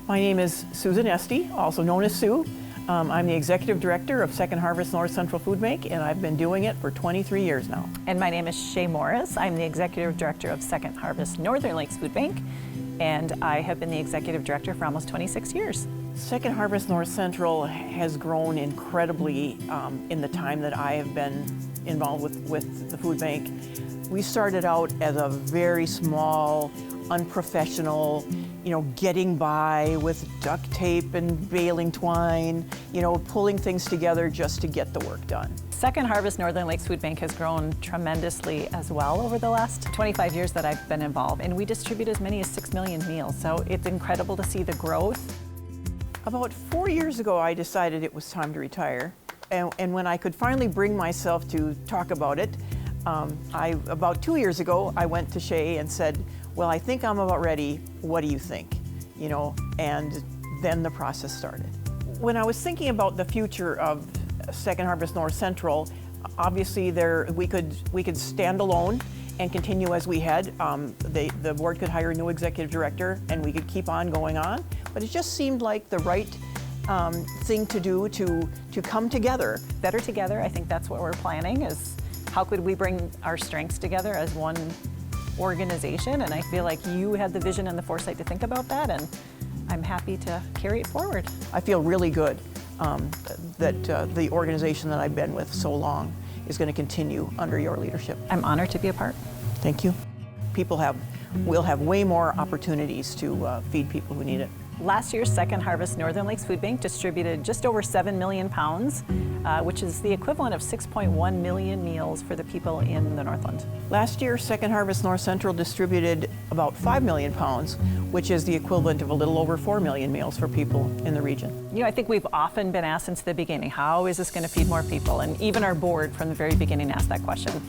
My name is Susan Esty, also known as Sue. I'm the Executive Director of Second Harvest North Central Food Bank, and I've been doing it for 23 years now. And my name is Shay Morris. I'm the Executive Director of Second Harvest Northern Lakes Food Bank, and I have been the Executive Director for almost 26 years. Second Harvest North Central has grown incredibly in the time that I have been involved with the food bank. We started out as a very small, unprofessional, getting by with duct tape and baling twine, pulling things together just to get the work done. Second Harvest Northern Lakes Food Bank has grown tremendously as well over the last 25 years that I've been involved, and we distribute as many as 6 million meals, so it's incredible to see the growth. About 4 years ago, I decided it was time to retire, and when I could finally bring myself to talk about it, about 2 years ago, I went to Shay and said, well, I think I'm about ready. What do you think? And then the process started. When I was thinking about the future of Second Harvest North Central, obviously we could stand alone and continue as we had. The board could hire a new executive director and we could keep on going on. But it just seemed like the right thing to do to come together. Better together, I think that's what we're planning, is how could we bring our strengths together as one organization, and I feel like you had the vision and the foresight to think about that, and I'm happy to carry it forward. I feel really good that the organization that I've been with so long is going to continue under your leadership. I'm honored to be a part. Thank you. We'll have way more opportunities to feed people who need it. Last year, Second Harvest Northern Lakes Food Bank distributed just over 7 million pounds, which is the equivalent of 6.1 million meals for the people in the Northland. Last year, Second Harvest North Central distributed about 5 million pounds, which is the equivalent of a little over 4 million meals for people in the region. I think we've often been asked since the beginning, how is this going to feed more people? And even our board from the very beginning asked that question.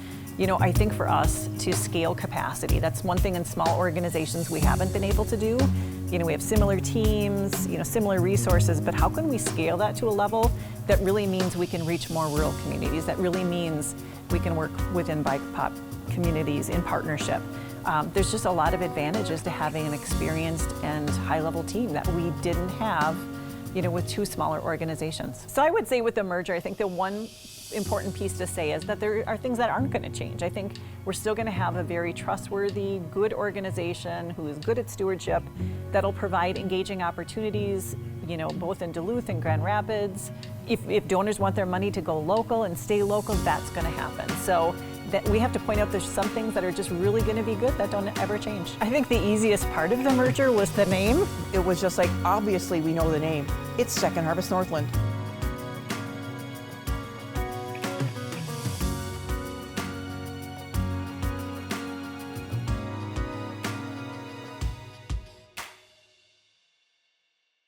I think for us to scale capacity, that's one thing in small organizations we haven't been able to do. We have similar teams, similar resources, but how can we scale that to a level that really means we can reach more rural communities, that really means we can work within BIPOC communities in partnership. There's just a lot of advantages to having an experienced and high-level team that we didn't have, with two smaller organizations. So I would say with the merger, I think the one important piece to say is that there are things that aren't going to change. I think we're still going to have a very trustworthy, good organization who is good at stewardship that'll provide engaging opportunities, both in Duluth and Grand Rapids. If donors want their money to go local and stay local, that's going to happen. So that we have to point out there's some things that are just really going to be good that don't ever change. I think the easiest part of the merger was the name. It was just like, obviously we know the name. It's Second Harvest Northland.